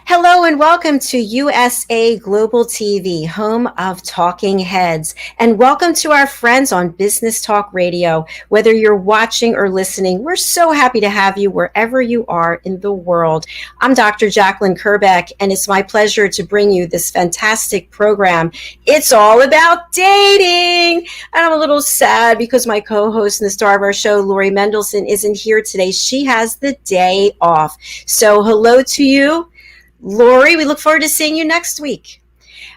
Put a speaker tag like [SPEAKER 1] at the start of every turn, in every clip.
[SPEAKER 1] Hello and welcome to USA Global TV, home of Talking Heads. And welcome to our friends on Business Talk Radio. Whether you're watching or listening, we're so happy to have you wherever you are in the world. I'm Dr. Jacalyn Kerbeck, and it's my pleasure to bring you this fantastic program. It's all about dating. And I'm a little sad because my co-host and the star of our show, Lori Mendelson, isn't here today. She has the day off. So hello to you, Lori. We look forward to seeing you next week.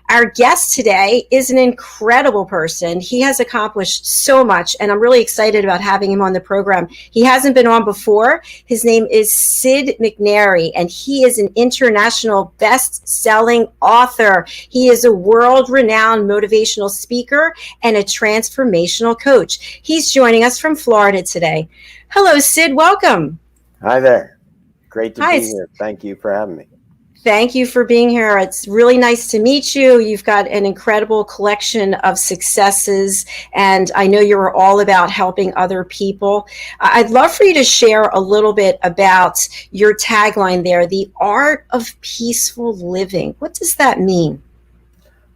[SPEAKER 1] Our guest today is an incredible person. He has accomplished so much, and I'm really excited about having him on the program. He hasn't been on before. His name is Sid McNairy, and he is an international best-selling author. He is a world-renowned motivational speaker and a transformational coach. He's joining us from Florida today. Hello, Sid. Welcome.
[SPEAKER 2] Hi there. Great to be here. Thank you for having me.
[SPEAKER 1] Thank you for being here. It's really nice to meet you. You've got an incredible collection of successes, and I know you're all about helping other people. I'd love for you to share a little bit about your tagline there, the art of peaceful living. What does that mean?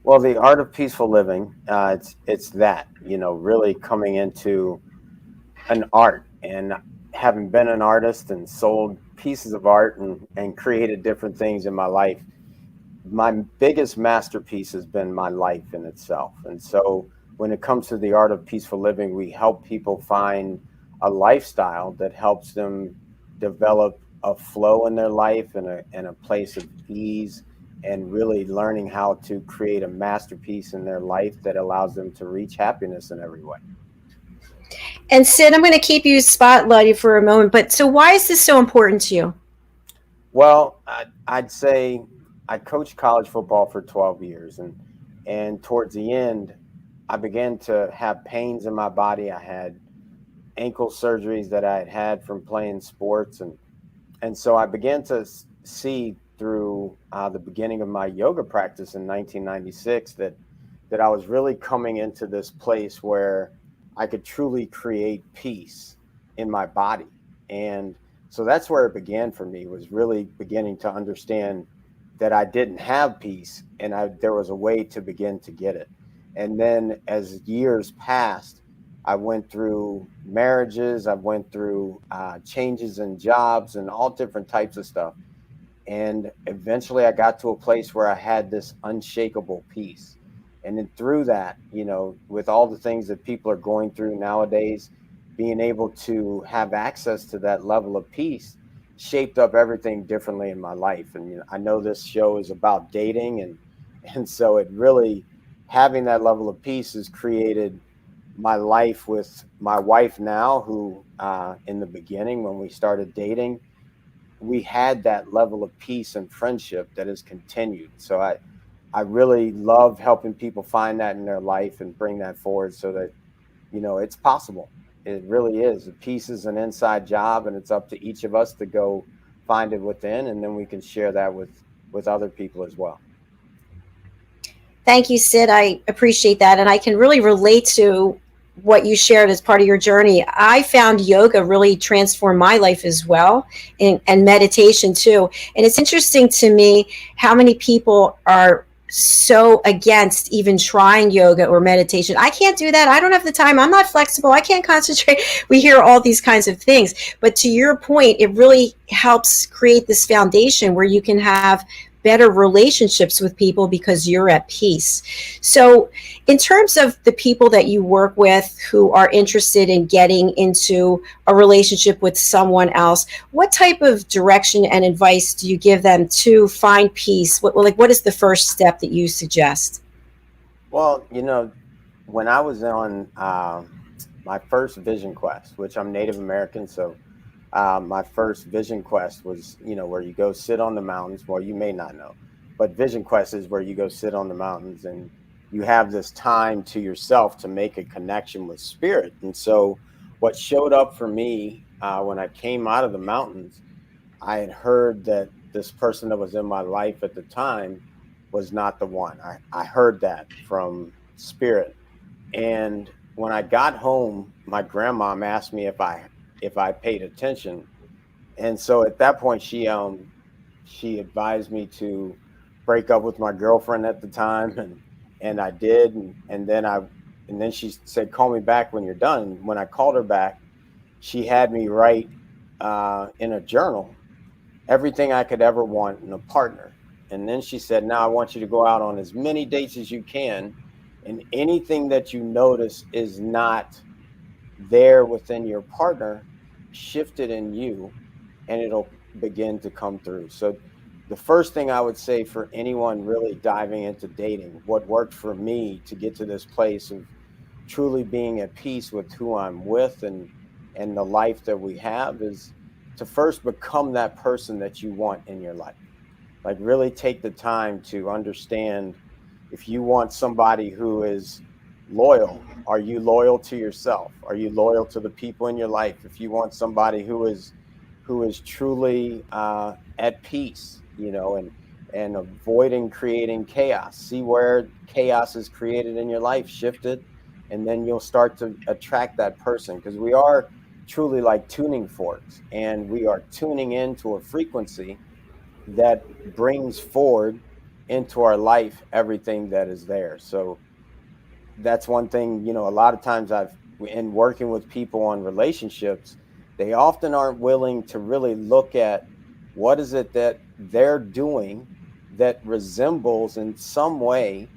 [SPEAKER 2] Well, the art of peaceful living, it's that, really coming into an art, and having been an artist and sold pieces of art and created different things in my life, my biggest masterpiece has been my life in itself. And so when it comes to the art of peaceful living, we help people find a lifestyle that helps them develop a flow in their life and a place of ease, and really learning how to create a masterpiece in their life that allows them to reach happiness in every way.
[SPEAKER 1] And Sid, I'm going to keep you spotlighted for a moment, but so why is this so important to you?
[SPEAKER 2] Well, I'd say I coached college football for 12 years, and towards the end, I began to have pains in my body. I had ankle surgeries that I had had from playing sports, and so I began to see through the beginning of my yoga practice in 1996 that I was really coming into this place where I could truly create peace in my body. And so that's where it began for me, was really beginning to understand that I didn't have peace, and there was a way to begin to get it. And then as years passed, I went through marriages, I went through changes in jobs and all different types of stuff. And eventually I got to a place where I had this unshakable peace. And then through that, with all the things that people are going through nowadays, being able to have access to that level of peace shaped up everything differently in my life. And I know this show is about dating, and so it really, having that level of peace has created my life with my wife now, who in the beginning, when we started dating, we had that level of peace and friendship that has continued. So I really love helping people find that in their life and bring that forward so that, it's possible. It really is. Peace is an inside job, and it's up to each of us to go find it within, and then we can share that with other people as well.
[SPEAKER 1] Thank you, Sid. I appreciate that. And I can really relate to what you shared as part of your journey. I found yoga really transformed my life as well, and meditation too. And it's interesting to me how many people are so against even trying yoga or meditation. I can't do that. I don't have the time. I'm not flexible. I can't concentrate. We hear all these kinds of things. But to your point, it really helps create this foundation where you can have better relationships with people because you're at peace. So, in terms of the people that you work with who are interested in getting into a relationship with someone else, what type of direction and advice do you give them to find peace? What is the first step that you suggest?
[SPEAKER 2] Well, when I was on my first vision quest, which I'm Native American, so my first vision quest was, where you go sit on the mountains. Well, you may not know, but vision quest is where you go sit on the mountains and you have this time to yourself to make a connection with spirit. And so, what showed up for me when I came out of the mountains, I had heard that this person that was in my life at the time was not the one. I heard that from spirit. And when I got home, my grandmom asked me if I paid attention. And so at that point she advised me to break up with my girlfriend at the time, and I did, and then she said, call me back when you're done. When I called her back, she had me write in a journal everything I could ever want in a partner. And then she said, now I want you to go out on as many dates as you can. And anything that you notice is not there within your partner, shift it in you, and it'll begin to come through. So, the first thing I would say for anyone really diving into dating, what worked for me to get to this place of truly being at peace with who I'm with and the life that we have, is to first become that person that you want in your life. Like, really take the time to understand, if you want somebody who is loyal, are you loyal to yourself? Are you loyal to the people in your life? If you want somebody who is truly at peace, and avoiding creating chaos, see where chaos is created in your life, shift it, and then you'll start to attract that person, because we are truly like tuning forks, and we are tuning into a frequency that brings forward into our life everything that is there. So that's one thing, a lot of times in working with people on relationships, they often aren't willing to really look at what is it that they're doing that resembles in some way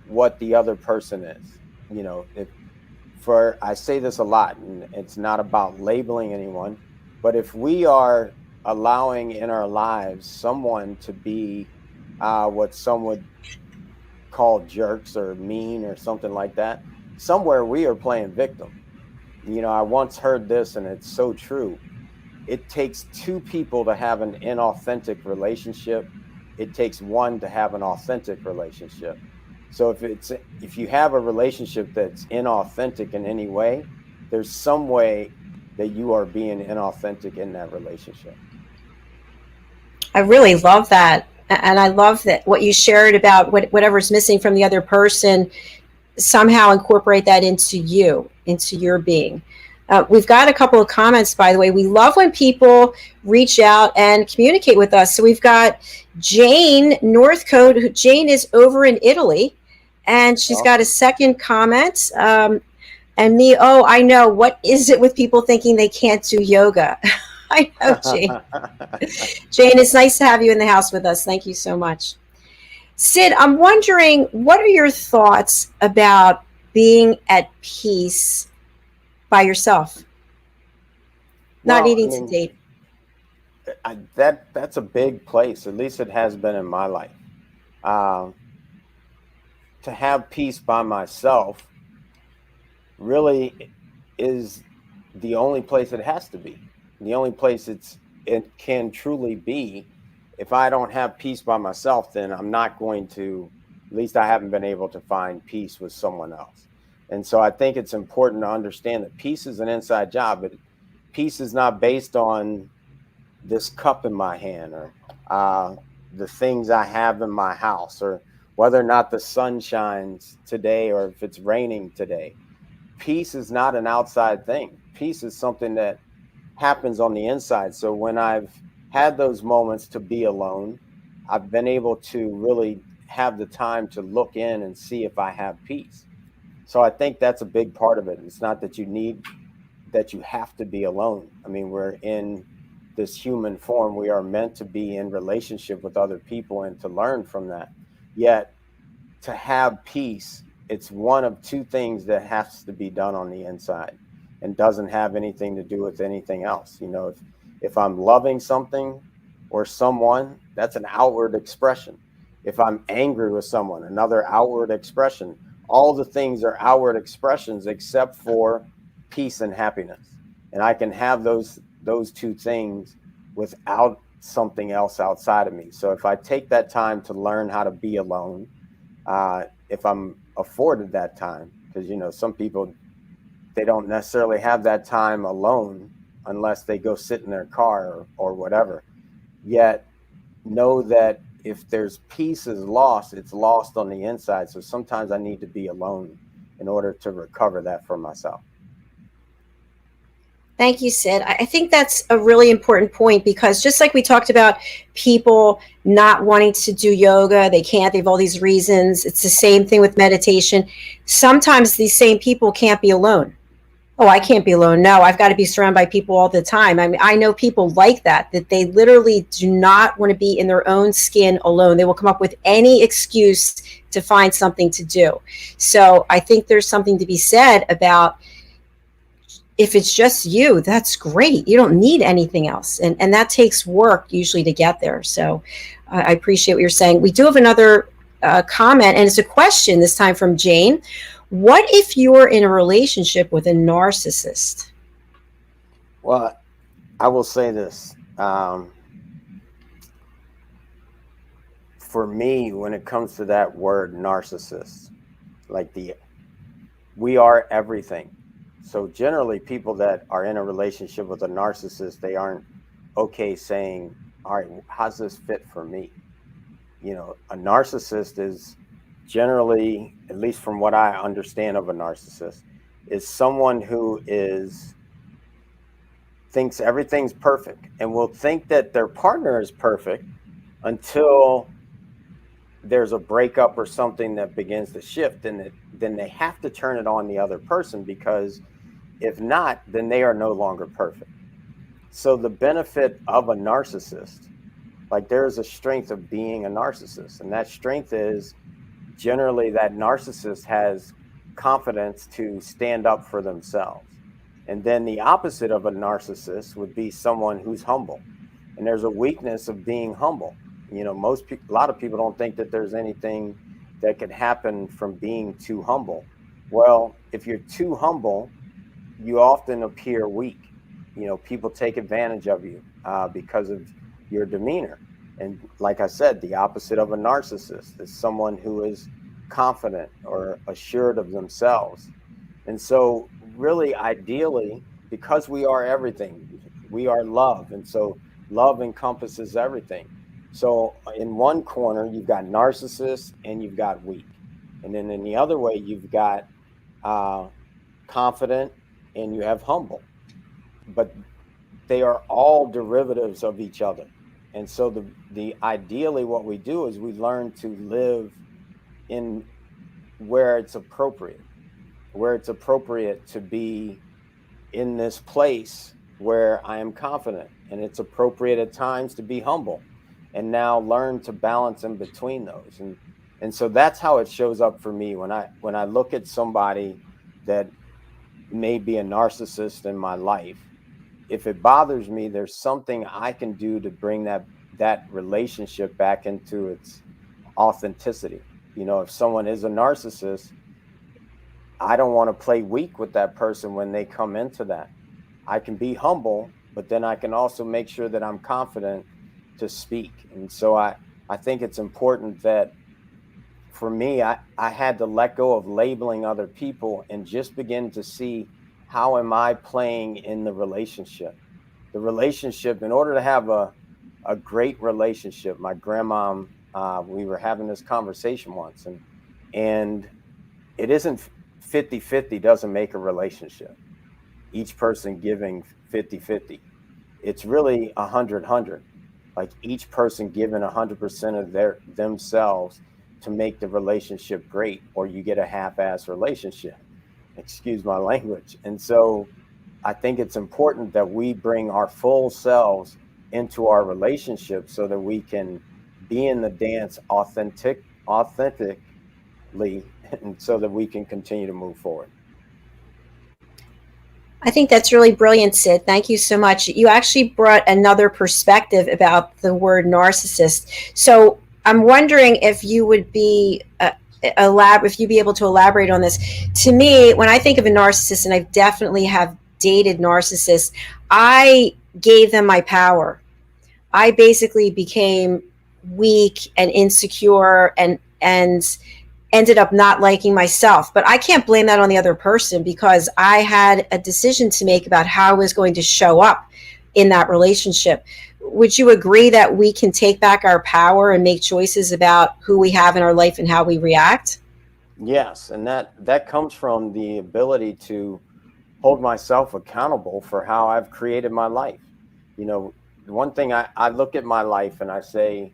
[SPEAKER 2] what the other person is. If for I say this a lot, and it's not about labeling anyone, but if we are allowing in our lives someone to be what some would call jerks or mean or something like that, somewhere we are playing victim. I once heard this, and it's so true. It takes two people to have an inauthentic relationship. It takes one to have an authentic relationship. So if you have a relationship that's inauthentic in any way, there's some way that you are being inauthentic in that relationship.
[SPEAKER 1] I really love that. And I love that what you shared about whatever's missing from the other person, somehow incorporate that into you, into your being. We've got a couple of comments, by the way. We love when people reach out and communicate with us. So we've got Jane Northcote. Jane is over in Italy, and she's got a
[SPEAKER 2] Awesome.
[SPEAKER 1] second comment. And me, oh, I know. What is it with people thinking they can't do yoga? I know, Jane. Jane, it's nice to have you in the house with us. Thank you so much. Sid, I'm wondering, what are your thoughts about being at peace by yourself, not
[SPEAKER 2] Well, I
[SPEAKER 1] needing to
[SPEAKER 2] mean,
[SPEAKER 1] date?
[SPEAKER 2] that's a big place. At least it has been in my life. Uh, to have peace by myself really is the only place it has to be. The only place it can truly be. If I don't have peace by myself, then I'm not going to, at least I haven't been able to find peace with someone else. And so I think it's important to understand that peace is an inside job, but peace is not based on this cup in my hand, or uh, the things I have in my house, or whether or not the sun shines today or if it's raining today. Peace is not an outside thing. Peace is something that happens on the inside. So when I've had those moments to be alone, I've been able to really have the time to look in and see if I have peace. So I think that's a big part of it. It's not that you have to be alone. I mean, we're in this human form. We are meant to be in relationship with other people and to learn from that. Yet to have peace, it's one of two things that has to be done on the inside and doesn't have anything to do with anything else. If I'm loving something or someone, that's an outward expression. If I'm angry with someone, another outward expression. All the things are outward expressions except for peace and happiness. And I can have those two things without something else outside of me. So if I take that time to learn how to be alone, if I'm afforded that time, because some people, they don't necessarily have that time alone unless they go sit in their car or whatever. Yet know that if there's peace is lost, it's lost on the inside. So sometimes I need to be alone in order to recover that for myself.
[SPEAKER 1] Thank you, Sid. I think that's a really important point because just like we talked about people not wanting to do yoga, they can't, they have all these reasons. It's the same thing with meditation. Sometimes these same people can't be alone. Oh, I can't be alone. No, I've got to be surrounded by people all the time. I mean, I know people like that they literally do not want to be in their own skin alone. They will come up with any excuse to find something to do. So I think there's something to be said about if it's just you, that's great. You don't need anything else. And that takes work usually to get there. So I appreciate what you're saying. We do have another comment, and it's a question this time from Jane. What if you're in a relationship with a narcissist?
[SPEAKER 2] Well, I will say this. For me, when it comes to that word narcissist, like we are everything. So generally people that are in a relationship with a narcissist, they aren't okay saying, all right, how's this fit for me? A narcissist is generally, at least from what I understand of a narcissist, is someone who thinks everything's perfect and will think that their partner is perfect until there's a breakup or something that begins to shift, and then they have to turn it on the other person, because if not, then they are no longer perfect. So the benefit of a narcissist, like there is a strength of being a narcissist, and that strength is generally that narcissist has confidence to stand up for themselves. And then the opposite of a narcissist would be someone who's humble. And there's a weakness of being humble. A lot of people don't think that there's anything that could happen from being too humble. Well, if you're too humble, you often appear weak. People take advantage of you because of your demeanor. And like I said, the opposite of a narcissist is someone who is confident or assured of themselves. And so really, ideally, because we are everything, we are love. And so love encompasses everything. So in one corner, you've got narcissist and you've got weak. And then in the other way, you've got confident and you have humble. But they are all derivatives of each other. And so the ideally what we do is we learn to live in where it's appropriate to be in this place where I am confident, and it's appropriate at times to be humble, and now learn to balance in between those. And so that's how it shows up for me when I look at somebody that may be a narcissist in my life. If it bothers me, there's something I can do to bring that relationship back into its authenticity. If someone is a narcissist, I don't want to play weak with that person when they come into that. I can be humble, but then I can also make sure that I'm confident to speak. And so I think it's important that for me, I had to let go of labeling other people and just begin to see, how am I playing in the relationship? The relationship, in order to have a great relationship, my grandma, we were having this conversation once, and it isn't 50-50 doesn't make a relationship. Each person giving 50-50. It's really 100-100. Like each person giving 100% of themselves to make the relationship great, or you get a half-ass relationship. Excuse my language. And so I think it's important that we bring our full selves into our relationship so that we can be in the dance authentically, and so that we can continue to move forward.
[SPEAKER 1] I think that's really brilliant, Sid. Thank you so much. You actually brought another perspective about the word narcissist. So I'm wondering if you would be if you'd be able to elaborate on this. To me, when I think of a narcissist, and I definitely have dated narcissists, I gave them my power. I basically became weak and insecure and ended up not liking myself. But I can't blame that on the other person, because I had a decision to make about how I was going to show up in that relationship. Would you agree that we can take back our power and make choices about who we have in our life and how we react?
[SPEAKER 2] Yes, and that comes from the ability to hold myself accountable for how I've created my life. You know, one thing I look at my life and I say,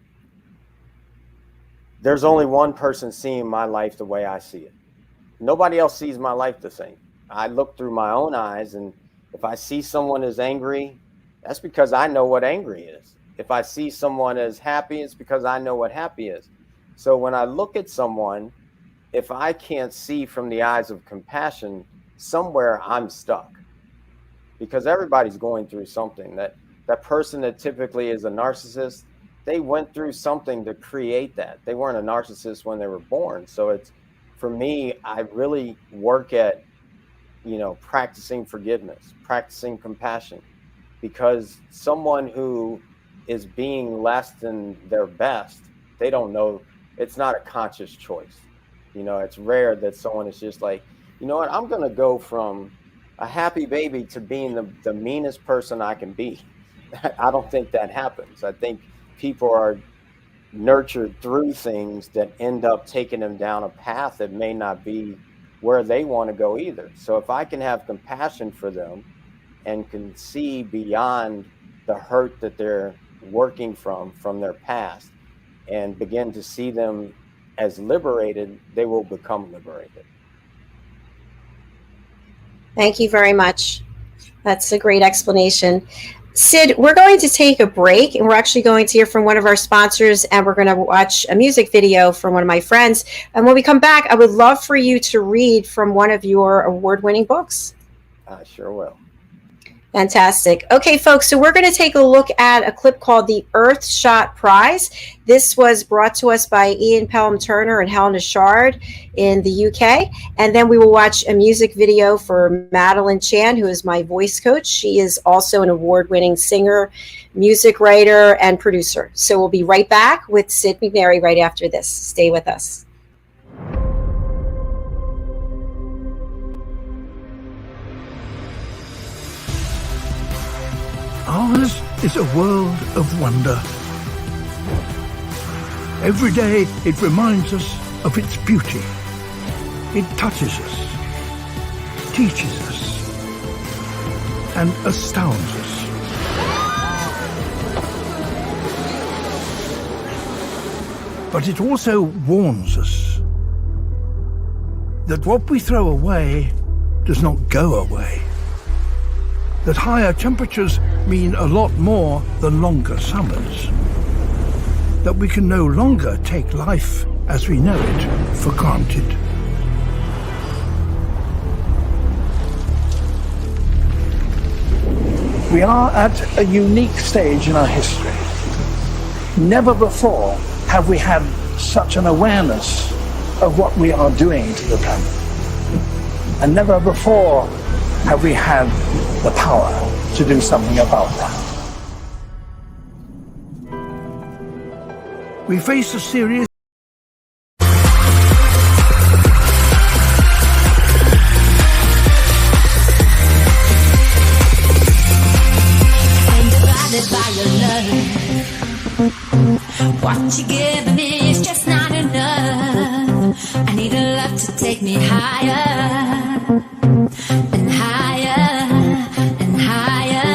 [SPEAKER 2] there's only one person seeing my life the way I see it. Nobody else sees my life the same. I look through my own eyes, and if I see someone as angry, that's because I know what angry is. If I see someone as happy, it's because I know what happy is. So when I look at someone, if I can't see from the eyes of compassion, somewhere I'm stuck, because everybody's going through something. That person that typically is a narcissist, they went through something to create that. They weren't a narcissist when they were born. So it's, for me, I really work at, practicing forgiveness, practicing compassion, because someone who is being less than their best, they don't know, it's not a conscious choice. It's rare that someone is just like, you know what, I'm going to go from a happy baby to being the meanest person I can be. I don't think that happens. I think people are nurtured through things that end up taking them down a path that may not be where they want to go either. So if I can have compassion for them and can see beyond the hurt that they're working from their past, and begin to see them as liberated, they will become liberated.
[SPEAKER 1] Thank you very much. That's a great explanation. Sid, we're going to take a break, and we're actually going to hear from one of our sponsors, and we're going to watch a music video from one of my friends. And when we come back, I would love for you to read from one of your award-winning books.
[SPEAKER 2] I sure will.
[SPEAKER 1] Fantastic. Okay, folks, so we're going to take a look at a clip called the Earthshot Prize. This was brought to us by Ian Pelham Turner and Helena Shard in the UK. And then we will watch a music video for Madeline Chan, who is my voice coach. She is also an award-winning singer, music writer, and producer. So we'll be right back with Sid McNairy right after this. Stay with us.
[SPEAKER 3] Ours is a world of wonder. Every day it reminds us of its beauty. It touches us, teaches us, and astounds us. But it also warns us that what we throw away does not go away. That higher temperatures mean a lot more than longer summers. That we can no longer take life as we know it for granted.
[SPEAKER 4] We are at a unique stage in our history. Never before have we had such an awareness of what we are doing to the planet. And never before have we had the power to do something about that.
[SPEAKER 3] We face a serious
[SPEAKER 5] by your love. What you give me is just not enough. I need a love to take me higher and higher and higher.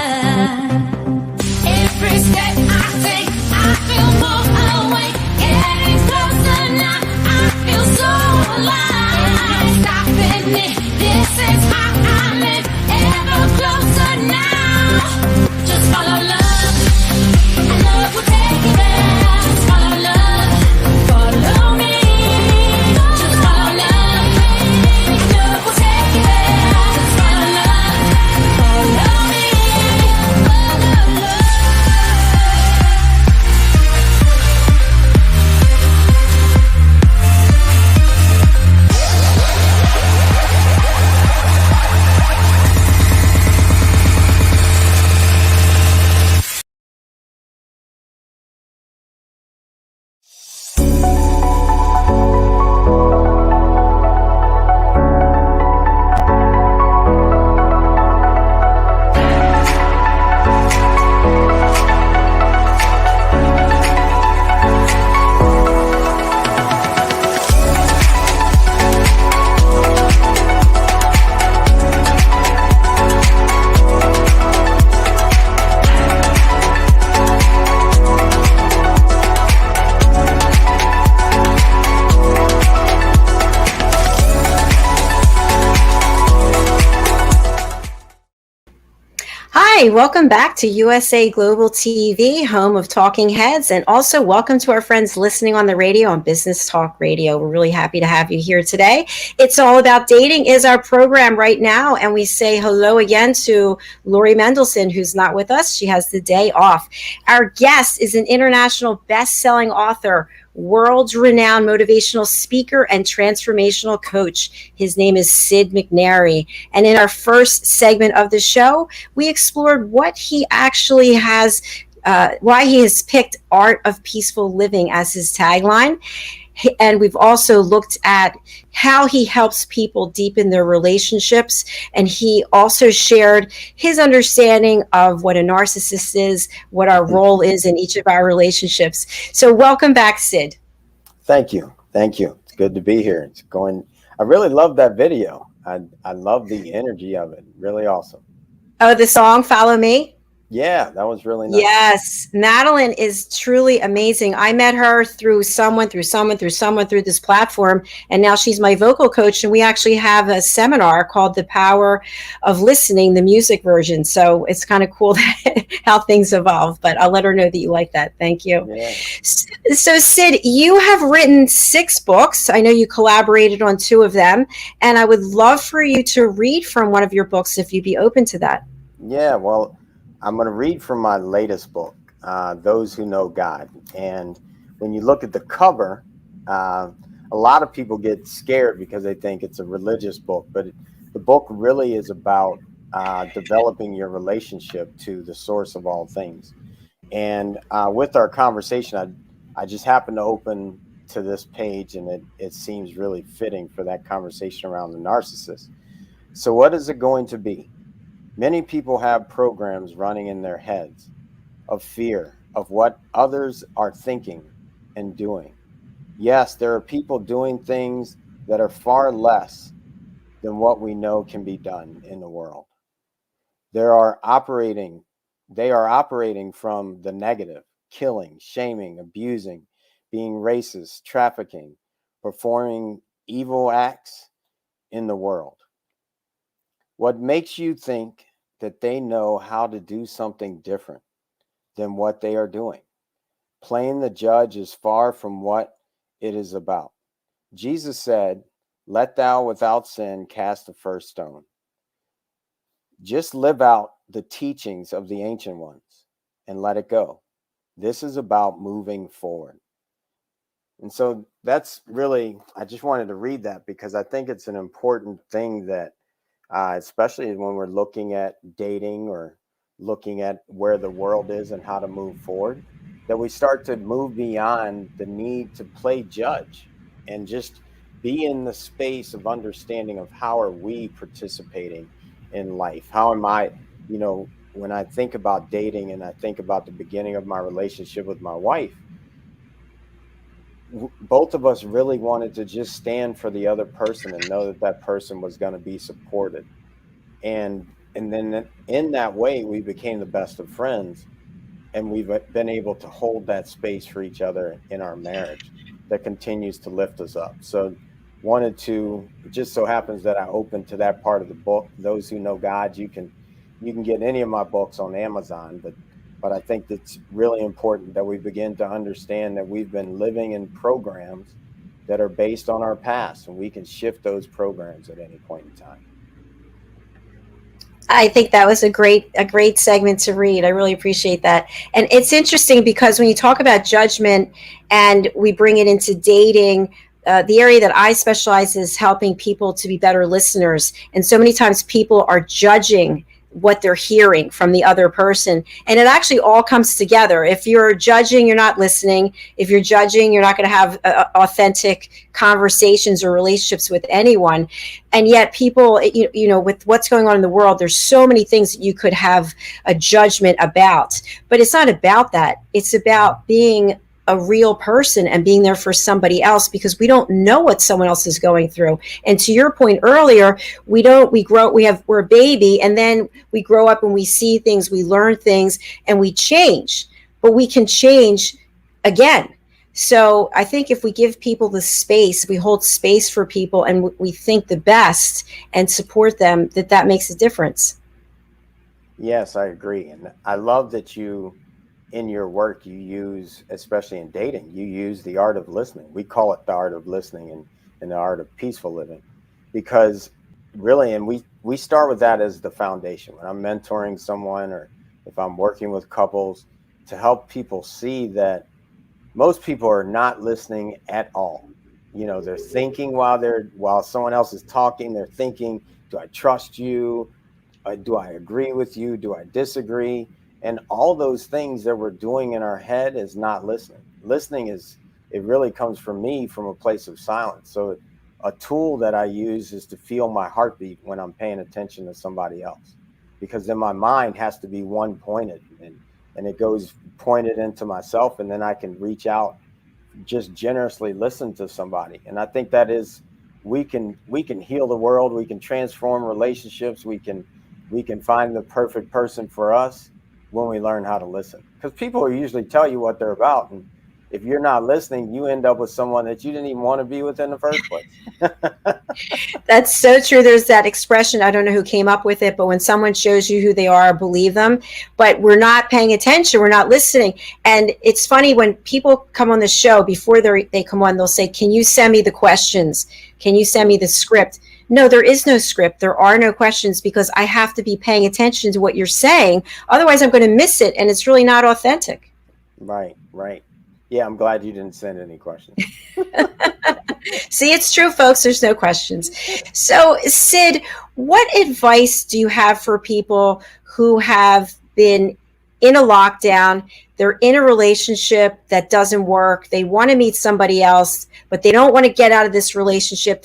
[SPEAKER 5] Every step I take, I feel more awake. Getting closer now. me. This is how I live, ever closer now. Just follow love, and love will take you there. Just follow love, follow me. Just follow love, and love will take you there. Just follow love, follow me. Follow love.
[SPEAKER 1] Hi, welcome back to USA Global TV, home of Talking Heads, and also welcome to our friends listening on the radio on Business Talk Radio. We're really happy to have you here today. It's All About Dating is our program right now, and we say hello again to Lori Mendelson, who's not with us. She has the day off. Our guest is an international best-selling author, world-renowned motivational speaker and transformational coach. His name is Sid McNairy. And in our first segment of the show, we explored what he actually has, why he has picked Art of Peaceful Living as his tagline. And we've also looked at how he helps people deepen their relationships. And he also shared his understanding of what a narcissist is, what our role is in each of our relationships. So welcome back, Sid.
[SPEAKER 2] Thank you. Thank you. It's good to be here. It's going. I really love that video. I love the energy of it. Really awesome.
[SPEAKER 1] Oh, the song Follow Me?
[SPEAKER 2] Yeah, that was really nice.
[SPEAKER 1] Yes, Madeline is truly amazing. I met her through someone through this platform, and now she's my vocal coach, and we actually have a seminar called The Power of Listening, the music version. So it's kind of cool how things evolve, but I'll let her know that you like that. Thank you.
[SPEAKER 2] Yeah.
[SPEAKER 1] So Sid, you have written 6 books. I know you collaborated on 2 of them, and I would love for you to read from one of your books if you'd be open to that.
[SPEAKER 2] Yeah, well, I'm going to read from my latest book, Those Who Know God. And when you look at the cover, a lot of people get scared because they think it's a religious book, but the book really is about developing your relationship to the source of all things. And with our conversation, I just happened to open to this page, and it seems really fitting for that conversation around the narcissist. So what is it going to be? Many people have programs running in their heads of fear of what others are thinking and doing. Yes, there are people doing things that are far less than what we know can be done in the world. They are operating from the negative, killing, shaming, abusing, being racist, trafficking, performing evil acts in the world. What makes you think that they know how to do something different than what they are doing? Playing the judge is far from what it is about. Jesus said, "Let thou without sin cast the first stone." Just live out the teachings of the ancient ones and let it go. This is about moving forward. And so that's really, I just wanted to read that because I think it's an important thing that especially when we're looking at dating or looking at where the world is and how to move forward, that we start to move beyond the need to play judge and just be in the space of understanding of how are we participating in life? How am I, when I think about dating and I think about the beginning of my relationship with my wife, both of us really wanted to just stand for the other person and know that that person was going to be supported. And then in that way, we became the best of friends, and we've been able to hold that space for each other in our marriage that continues to lift us up. So wanted to, it just so happens that I opened to that part of the book. Those Who Know God, you can get any of my books on Amazon, but I think it's really important that we begin to understand that we've been living in programs that are based on our past, and we can shift those programs at any point in time.
[SPEAKER 1] I think that was a great segment to read. I really appreciate that. And it's interesting because when you talk about judgment and we bring it into dating, the area that I specialize is helping people to be better listeners. And so many times people are judging what they're hearing from the other person. And it actually all comes together. If you're judging, you're not listening. If you're judging, you're not going to have authentic conversations or relationships with anyone. And yet people, with what's going on in the world, there's so many things that you could have a judgment about. But it's not about that. It's about being a real person and being there for somebody else, because we don't know what someone else is going through. And to your point earlier, we're a baby, and then we grow up and we see things, we learn things, and we change, but we can change again. So I think if we give people the space, we hold space for people, and we think the best and support them, that makes a difference.
[SPEAKER 2] Yes, I agree. And I love that in your work, you use, especially in dating, you use the art of listening. We call it the art of listening and the art of peaceful living, because really, and we start with that as the foundation. When I'm mentoring someone, or if I'm working with couples, to help people see that most people are not listening at all. They're thinking while someone else is talking, they're thinking, do I trust you? Do I agree with you? Do I disagree? And all those things that we're doing in our head is not listening. It really comes from me from a place of silence. So a tool that I use is to feel my heartbeat when I'm paying attention to somebody else, because then my mind has to be one pointed, and it goes pointed into myself, and then I can reach out, just generously listen to somebody. And I think that is, we can heal the world, we can transform relationships, we can find the perfect person for us when we learn how to listen. Because people will usually tell you what they're about, and if you're not listening, you end up with someone that you didn't even want to be with in the first place.
[SPEAKER 1] That's so true. There's that expression, I don't know who came up with it, but when someone shows you who they are, believe them. But we're not paying attention, we're not listening. And it's funny, when people come on the show, before they come on, they'll say, can you send me the questions? Can you send me the script? No, there is no script. There are no questions, because I have to be paying attention to what you're saying. Otherwise, I'm going to miss it, and it's really not authentic.
[SPEAKER 2] Right. Yeah, I'm glad you didn't send any questions.
[SPEAKER 1] See, it's true, folks. There's no questions. So, Sid, what advice do you have for people who have been in a lockdown? They're in a relationship that doesn't work. They want to meet somebody else, but they don't want to get out of this relationship.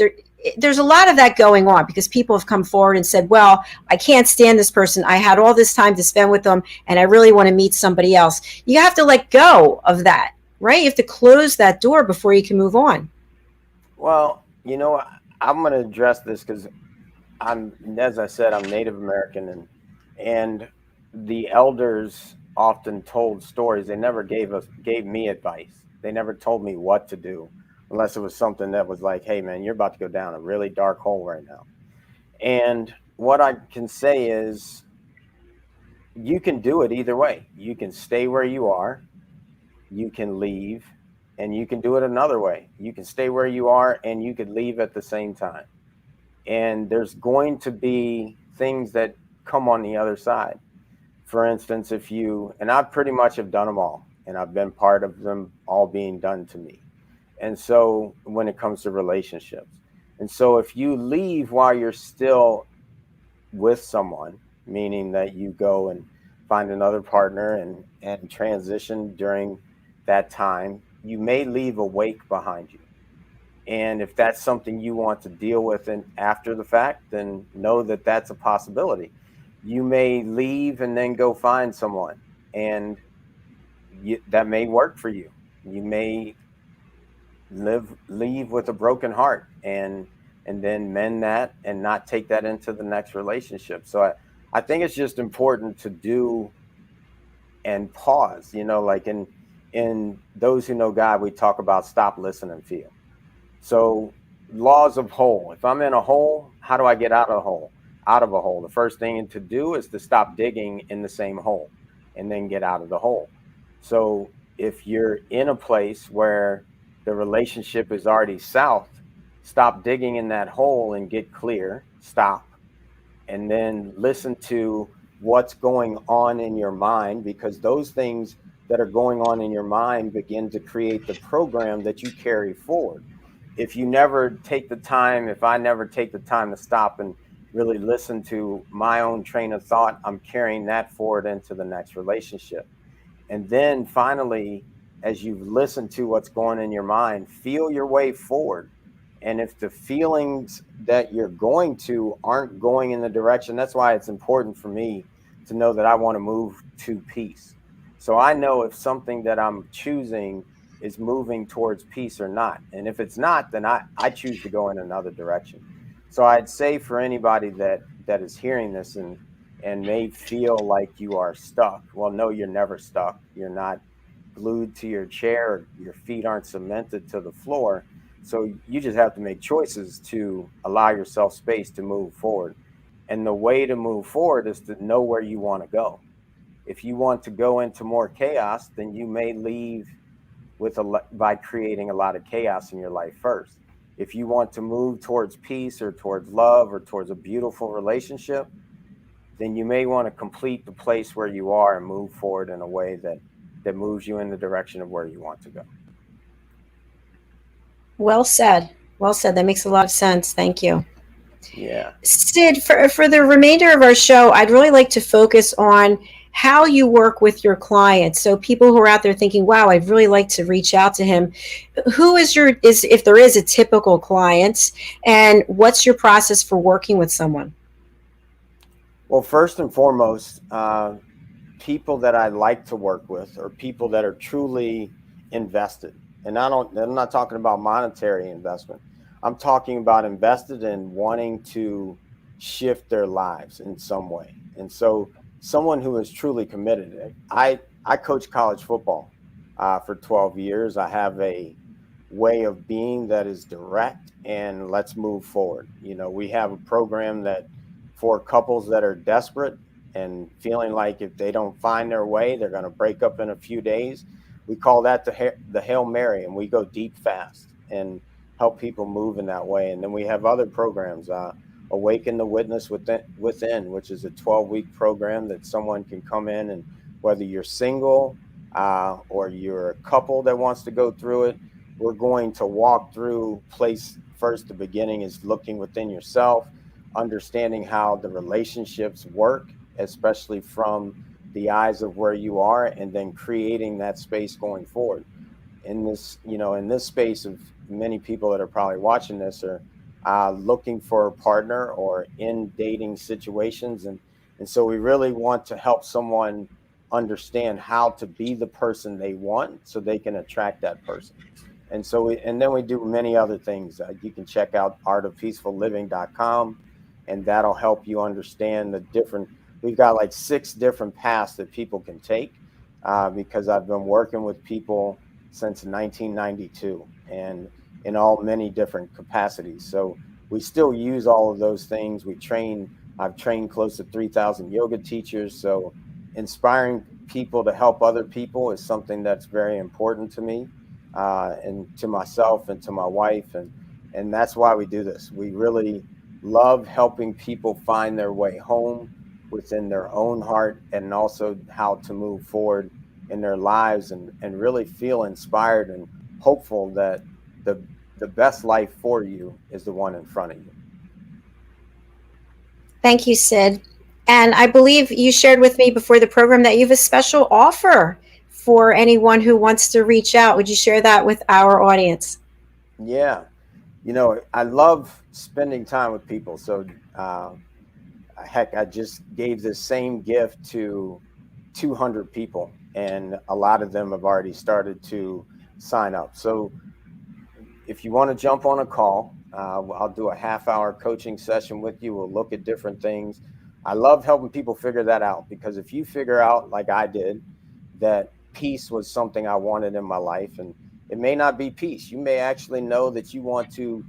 [SPEAKER 1] There's a lot of that going on, because people have come forward and said, well, I can't stand this person. I had all this time to spend with them, and I really want to meet somebody else. You have to let go of that, right? You have to close that door before you can move on.
[SPEAKER 2] Well, I'm going to address this because as I said, I'm Native American, and the elders often told stories. They never gave me advice. They never told me what to do, unless it was something that was like, hey man, you're about to go down a really dark hole right now. And what I can say is, you can do it either way. You can stay where you are, you can leave, and you can do it another way. You can stay where you are and you could leave at the same time. And there's going to be things that come on the other side. For instance, and I pretty much have done them all, and I've been part of them all being done to me. And so when it comes to relationships, and so if you leave while you're still with someone, meaning that you go and find another partner and transition during that time, you may leave a wake behind you. And if that's something you want to deal with after the fact, then know that that's a possibility. You may leave and then go find someone, and that may work for you. You may leave with a broken heart and then mend that and not take that into the next relationship. So I think it's just important to do and pause. Like in Those Who Know God, we talk about stop, listen, and feel. So laws of hole. If I'm in a hole, how do I get out of a hole? Out of a hole. The first thing to do is to stop digging in the same hole and then get out of the hole. So if you're in a place where the relationship is already south, stop digging in that hole and get clear. Stop. And then listen to what's going on in your mind, because those things that are going on in your mind begin to create the program that you carry forward. If you never take the time, if I never take the time to stop and really listen to my own train of thought, I'm carrying that forward into the next relationship. And then finally, as you've listened to what's going in your mind, feel your way forward. And if the feelings that you're going to aren't going in the direction, that's why it's important for me to know that I want to move to peace. So I know if something that I'm choosing is moving towards peace or not. And if it's not, then I choose to go in another direction. So I'd say for anybody that is hearing this and may feel like you are stuck, well, no, you're never stuck. You're not glued to your chair. Your feet aren't cemented to the floor. So you just have to make choices to allow yourself space to move forward. And the way to move forward is to know where you want to go. If you want to go into more chaos, then you may leave by creating a lot of chaos in your life first. If you want to move towards peace or towards love or towards a beautiful relationship, then you may want to complete the place where you are and move forward in a way that moves you in the direction of where you want to go.
[SPEAKER 1] Well said. Well said. That makes a lot of sense. Thank you.
[SPEAKER 2] Yeah.
[SPEAKER 1] Sid, for the remainder of our show, I'd really like to focus on how you work with your clients. So people who are out there thinking, wow, I'd really like to reach out to him. Who is if there is a typical client, and what's your process for working with someone?
[SPEAKER 2] Well, first and foremost, people that I like to work with are people that are truly invested. And I'm not talking about monetary investment. I'm talking about invested in wanting to shift their lives in some way. And so someone who is truly committed. I coach college football for 12 years. I have a way of being that is direct and let's move forward. You know, we have a program that for couples that are desperate and feeling like if they don't find their way, they're going to break up in a few days. We call that the Hail Mary, and we go deep fast and help people move in that way. And then we have other programs, Awaken the Witness Within, which is a 12-week program that someone can come in, and whether you're single or you're a couple that wants to go through it, we're going to walk through place first. The beginning is looking within yourself, understanding how the relationships work, especially from the eyes of where you are, and then creating that space going forward. In this space of many people that are probably watching this are looking for a partner or in dating situations. And so we really want to help someone understand how to be the person they want so they can attract that person. And then we do many other things. You can check out artofpeacefulliving.com, and that'll help you understand we've got like 6 different paths that people can take because I've been working with people since 1992 and in all many different capacities. So we still use all of those things. I've trained close to 3,000 yoga teachers. So inspiring people to help other people is something that's very important to me and to myself and to my wife. And that's why we do this. We really love helping people find their way home within their own heart, and also how to move forward in their lives and really feel inspired and hopeful that the best life for you is the one in front of you.
[SPEAKER 1] Thank you, Sid. And I believe you shared with me before the program that you have a special offer for anyone who wants to reach out. Would you share that with our audience?
[SPEAKER 2] Yeah. I love spending time with people. So, heck, I just gave this same gift to 200 people, and a lot of them have already started to sign up. So if you want to jump on a call, I'll do a half-hour coaching session with you. We'll look at different things. I love helping people figure that out, because if you figure out, like I did, that peace was something I wanted in my life, and it may not be peace. You may actually know that you want to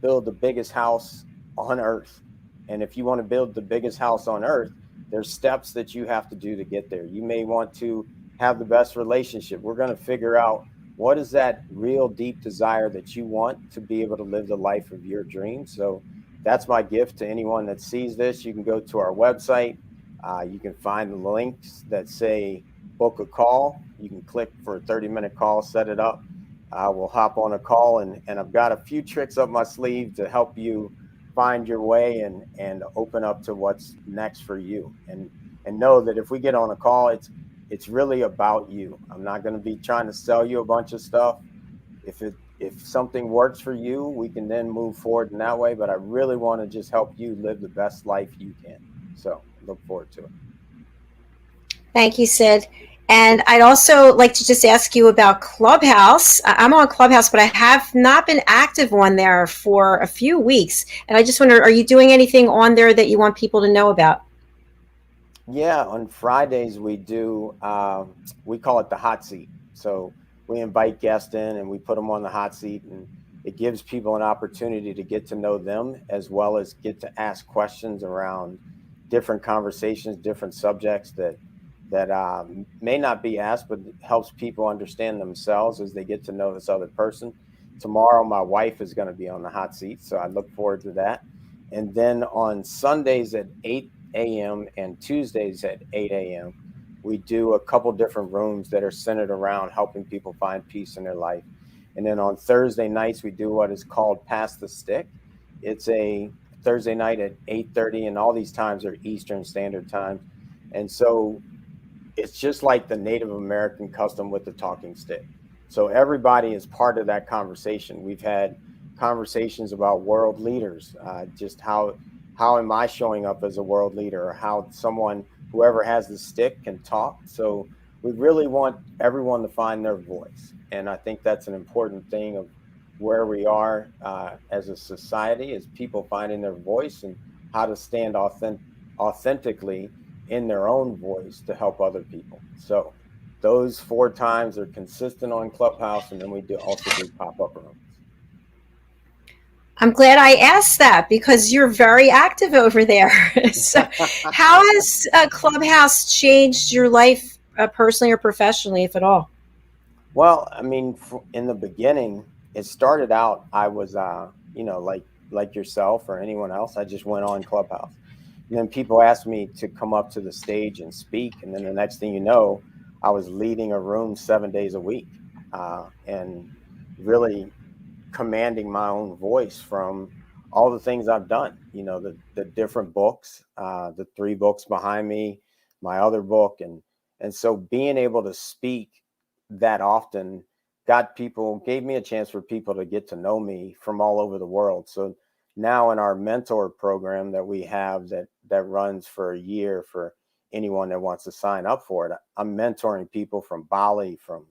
[SPEAKER 2] build the biggest house on earth. And if you want to build the biggest house on earth, there's steps that you have to do to get there. You may want to have the best relationship. We're going to figure out what is that real deep desire that you want to be able to live the life of your dreams. So that's my gift to anyone that sees this. You can go to our website. You can find the links that say book a call. You can click for a 30-minute call, set it up. We'll hop on a call, and I've got a few tricks up my sleeve to help you find your way and open up to what's next for you. And know that if we get on a call, it's really about you. I'm not going to be trying to sell you a bunch of stuff. If something works for you, we can then move forward in that way. But I really want to just help you live the best life you can. So look forward to it.
[SPEAKER 1] Thank you, Sid. And I'd also like to just ask you about Clubhouse. I'm on Clubhouse, but I have not been active on there for a few weeks. And I just wonder, are you doing anything on there that you want people to know about?
[SPEAKER 2] Yeah, on Fridays we do, we call it the hot seat. So we invite guests in and we put them on the hot seat, and it gives people an opportunity to get to know them as well as get to ask questions around different conversations, different subjects that may not be asked, but helps people understand themselves as they get to know this other person. Tomorrow, my wife is going to be on the hot seat, so I look forward to that. And then on Sundays at 8 a.m. and Tuesdays at 8 a.m., we do a couple different rooms that are centered around helping people find peace in their life. And then on Thursday nights, we do what is called Pass the Stick. It's a Thursday night at 8:30, and all these times are Eastern Standard Time. And so it's just like the Native American custom with the talking stick. So everybody is part of that conversation. We've had conversations about world leaders, just how am I showing up as a world leader, or how whoever has the stick can talk. So we really want everyone to find their voice. And I think that's an important thing of where we are as a society, is people finding their voice and how to stand authentically in their own voice to help other people. So those 4 times are consistent on Clubhouse, and then we also do pop-up rooms.
[SPEAKER 1] I'm glad I asked that because you're very active over there. So how has Clubhouse changed your life personally or professionally, if at all?
[SPEAKER 2] Well, I mean, in the beginning, it started out, I was, like yourself or anyone else, I just went on Clubhouse. And then people asked me to come up to the stage and speak. And then the next thing you know, I was leading a room 7 days a week and really commanding my own voice from all the things I've done, the different books, the 3 books behind me, my other book. And so being able to speak that often gave me a chance for people to get to know me from all over the world. So now in our mentor program that we have that runs for a year for anyone that wants to sign up for it, I'm mentoring people from Bali, from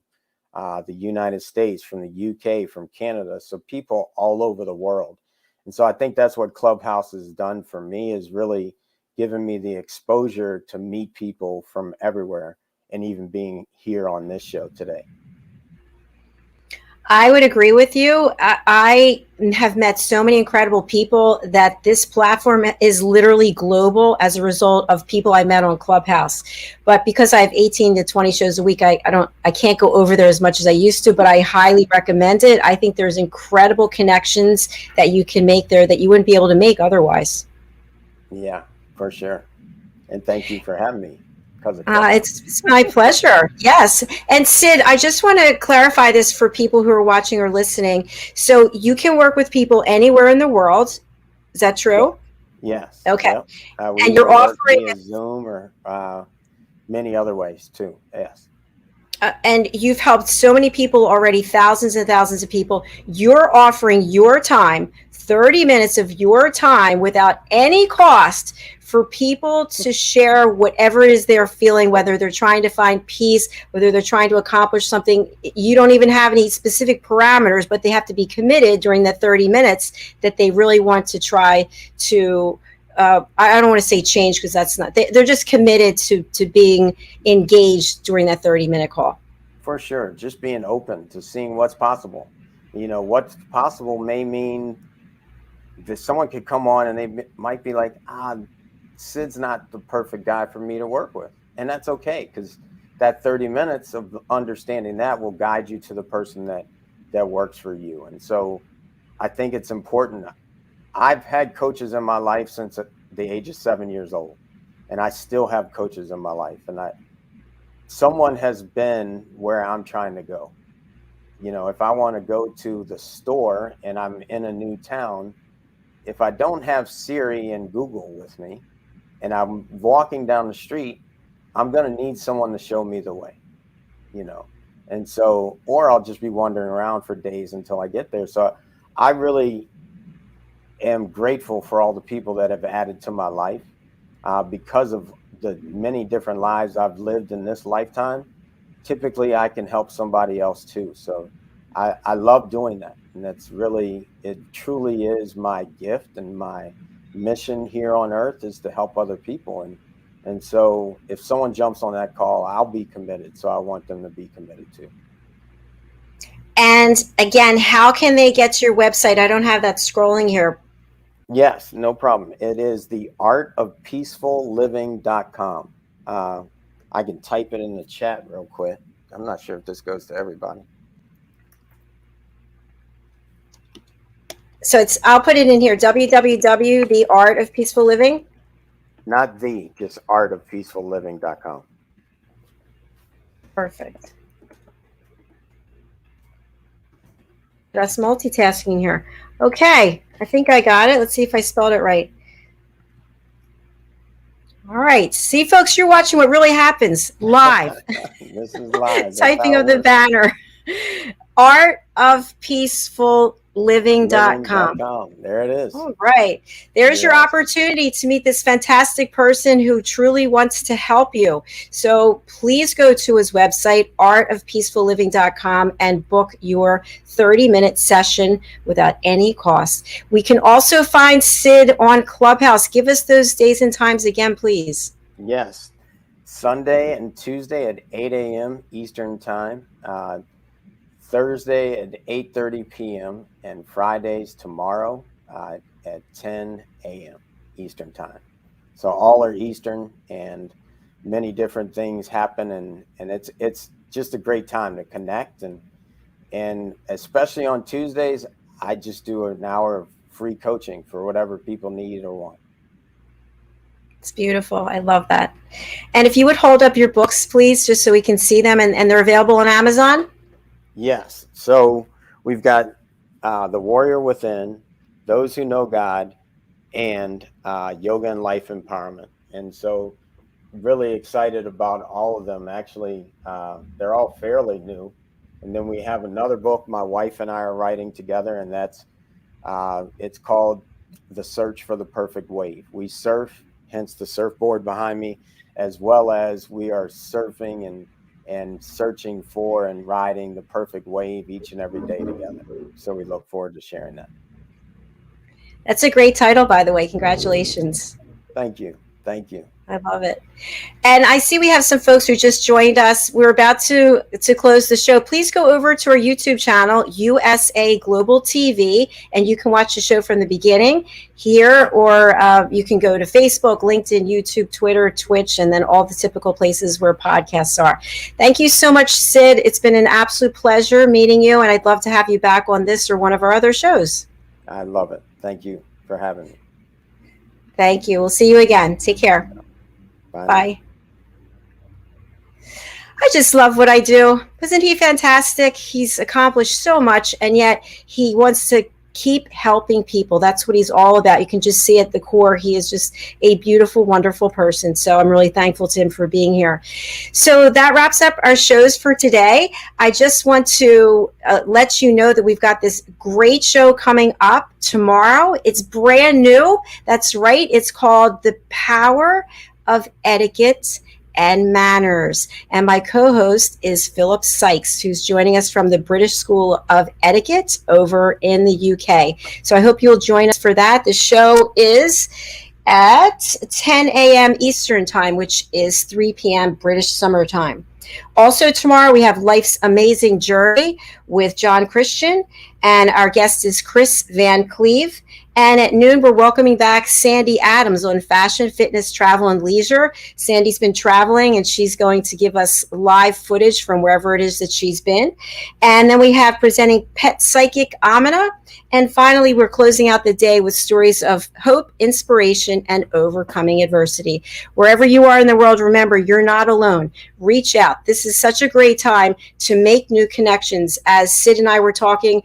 [SPEAKER 2] the United States, from the UK, from Canada. So people all over the world. And so I think that's what Clubhouse has done for me, is really given me the exposure to meet people from everywhere, and even being here on this show today.
[SPEAKER 1] I would agree with you. I have met so many incredible people that this platform is literally global as a result of people I met on Clubhouse. But because I have 18 to 20 shows a week, I can't go over there as much as I used to, but I highly recommend it. I think there's incredible connections that you can make there that you wouldn't be able to make otherwise.
[SPEAKER 2] Yeah, for sure. And thank you for having me.
[SPEAKER 1] It's my pleasure. Yes. And Sid, I just want to clarify this for people who are watching or listening. So you can work with people anywhere in the world. Is that true?
[SPEAKER 2] Yes.
[SPEAKER 1] Okay.
[SPEAKER 2] Yep.
[SPEAKER 1] And you're offering
[SPEAKER 2] via Zoom or many other ways too. Yes.
[SPEAKER 1] And you've helped so many people already, thousands and thousands of people. You're offering your time, 30 minutes of your time without any cost, for people to share whatever it is they're feeling, whether they're trying to find peace, whether they're trying to accomplish something. You don't even have any specific parameters, but they have to be committed during the 30 minutes that they really want to try to, I don't want to say change, because that's not, they're just committed to being engaged during that 30-minute call.
[SPEAKER 2] For sure. Just being open to seeing what's possible. What's possible may mean someone could come on and they might be like, Sid's not the perfect guy for me to work with. And that's okay, because that 30 minutes of understanding that will guide you to the person that works for you. And so I think it's important. I've had coaches in my life since the age of 7 years old, and I still have coaches in my life. And someone has been where I'm trying to go. You know, if I want to go to the store and I'm in a new town, if I don't have Siri and Google with me and I'm walking down the street, I'm going to need someone to show me the way, you know. And so, or I'll just be wandering around for days until I get there. So I really am grateful for all the people that have added to my life, because of the many different lives I've lived in this lifetime. Typically I can help somebody else too. So I love doing that. And that's really, it truly is my gift, and my mission here on earth is to help other people. And so if someone jumps on that call, I'll be committed. So I want them to be committed too.
[SPEAKER 1] And again, how can they get to your website? I don't have that scrolling here.
[SPEAKER 2] Yes, no problem. It is theartofpeacefulliving.com. I can type it in the chat real quick. I'm not sure if this goes to everybody.
[SPEAKER 1] So I'll put it in here, www, The Art of Peaceful Living.
[SPEAKER 2] Not just artofpeacefulliving.com.
[SPEAKER 1] Perfect. Just multitasking here. Okay, I think I got it. Let's see if I spelled it right. All right. See, folks, you're watching what really happens live.
[SPEAKER 2] This is live.
[SPEAKER 1] Typing of the banner. artofpeacefulliving.com.
[SPEAKER 2] There it is.
[SPEAKER 1] All right. There's your opportunity to meet this fantastic person who truly wants to help you. So please go to his website, artofpeacefulliving.com, and book your 30-minute session without any cost. We can also find Sid on Clubhouse. Give us those days and times again, please.
[SPEAKER 2] Yes. Sunday and Tuesday at 8 a.m. Eastern Time. Thursday at 8:30 p.m. and Fridays tomorrow at 10 a.m. Eastern Time. So all are Eastern, and many different things happen, and it's just a great time to connect, and especially on Tuesdays, I just do an hour of free coaching for whatever people need or want.
[SPEAKER 1] It's beautiful. I love that. And if you would hold up your books, please, just so we can see them, and they're available on Amazon.
[SPEAKER 2] Yes. So we've got The Warrior Within, Those Who Know God, and Yoga and Life Empowerment. And so really excited about all of them. Actually, they're all fairly new. And then we have another book my wife and I are writing together, and that's it's called The Search for the Perfect Wave. We surf, hence the surfboard behind me, as well as we are surfing and searching for and riding the perfect wave each and every day together. So we look forward to sharing that.
[SPEAKER 1] That's a great title, by the way. Congratulations.
[SPEAKER 2] Thank you. Thank you.
[SPEAKER 1] I love it. And I see we have some folks who just joined us. We're about to close the show. Please go over to our YouTube channel, USA Global TV, and you can watch the show from the beginning here, or you can go to Facebook, LinkedIn, YouTube, Twitter, Twitch, and then all the typical places where podcasts are. Thank you so much, Sid. It's been an absolute pleasure meeting you, and I'd love to have you back on this or one of our other shows.
[SPEAKER 2] I love it. Thank you for having me.
[SPEAKER 1] Thank you. We'll see you again. Take care. Bye. I just love what I do. Isn't he fantastic? He's accomplished so much, and yet he wants to keep helping people. That's what he's all about. You can just see at the core, he is just a beautiful, wonderful person. So I'm really thankful to him for being here. So that wraps up our shows for today. I just want to let you know that we've got this great show coming up tomorrow. It's brand new. That's right. It's called The Power of Etiquette and Manners. And my co-host is Philip Sykes, who's joining us from the British School of Etiquette over in the UK. So I hope you'll join us for that. The show is at 10 a.m. Eastern Time, which is 3 p.m. British Summer Time. Also tomorrow we have Life's Amazing Journey with John Christian, and our guest is Chris Van Cleve. And at noon, we're welcoming back Sandy Adams on fashion, fitness, travel, and leisure. Sandy's been traveling, and she's going to give us live footage from wherever it is that she's been. And then we have presenting pet psychic Amina. And finally, we're closing out the day with stories of hope, inspiration, and overcoming adversity. Wherever you are in the world, remember, you're not alone. Reach out. This is such a great time to make new connections. As Sid and I were talking,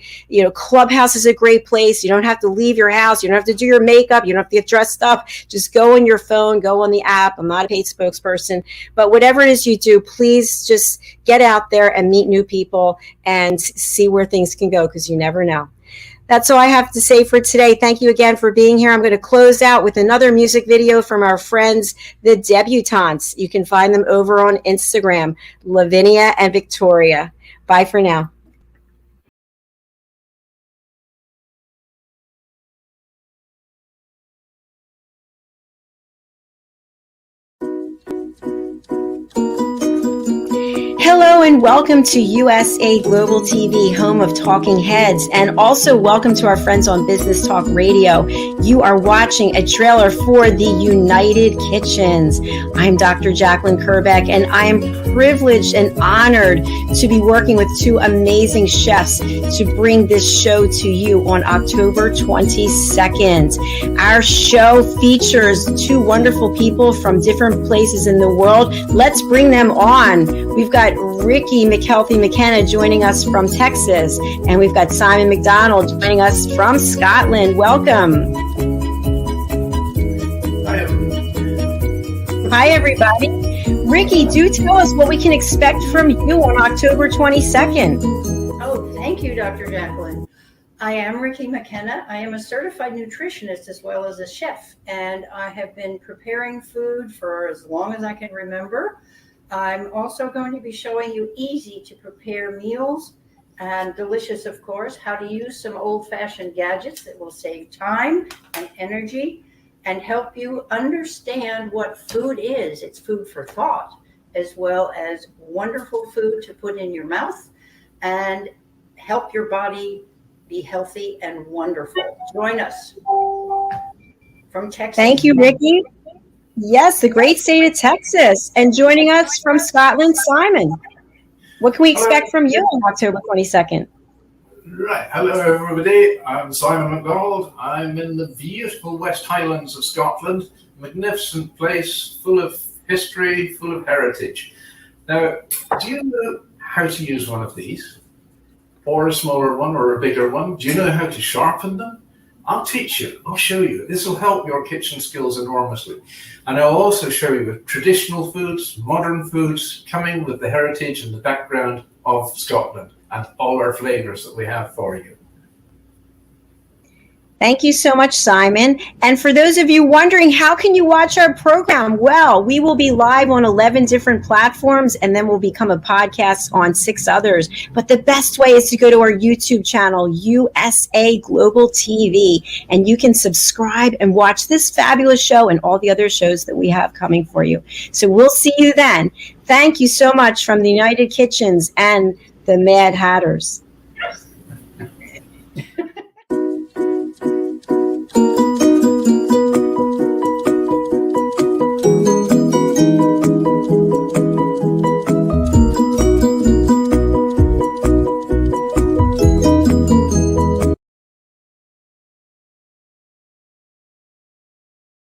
[SPEAKER 1] Clubhouse is a great place. You don't have to leave your house. You don't have to do your makeup. You don't have to get dressed up. Just go on your phone, go on the app. I'm not a paid spokesperson, but whatever it is you do, please just get out there and meet new people and see where things can go, because you never know. That's all I have to say for today. Thank you again for being here. I'm going to close out with another music video from our friends, the Debutantes. You can find them over on Instagram, Lavinia and Victoria. Bye for now. Hello and welcome to USA Global TV, home of Talking Heads, and also welcome to our friends on Business Talk Radio. You are watching a trailer for the United Kitchens. I'm Dr. Jacalyn Kerbeck, and I am privileged and honored to be working with two amazing chefs to bring this show to you on October 22nd. Our show features two wonderful people from different places in the world. Let's bring them on. We've got Ricky McKenna joining us from Texas, and we've got Simon McDonald joining us from Scotland. Welcome. Hi, everybody. Ricky, do tell us what we can expect from you on October 22nd.
[SPEAKER 6] Oh, thank you, Dr. Jacalyn. I am Ricky McKenna. I am a certified nutritionist as well as a chef, and I have been preparing food for as long as I can remember. I'm also going to be showing you easy to prepare meals, and delicious, of course, how to use some old-fashioned gadgets that will save time and energy and help you understand what food is. It's food for thought, as well as wonderful food to put in your mouth and help your body be healthy and wonderful. Join us from Texas.
[SPEAKER 1] Thank you, Ricky. Yes, the great state of Texas. And joining us from Scotland, Simon. What can we expect from you on October 22nd?
[SPEAKER 7] Right. Hello, everybody. I'm Simon McDonald. I'm in the beautiful West Highlands of Scotland. Magnificent place, full of history, full of heritage. Now, do you know how to use one of these? Or a smaller one or a bigger one? Do you know how to sharpen them? I'll teach you. I'll show you. This will help your kitchen skills enormously. And I'll also show you traditional foods, modern foods, coming with the heritage and the background of Scotland and all our flavors that we have for you.
[SPEAKER 1] Thank you so much, Simon. And for those of you wondering, how can you watch our program? Well, we will be live on 11 different platforms, and then we'll become a podcast on 6 others. But the best way is to go to our YouTube channel, USA Global TV, and you can subscribe and watch this fabulous show and all the other shows that we have coming for you. So we'll see you then. Thank you so much from the United Kitchens and the Mad Hatters.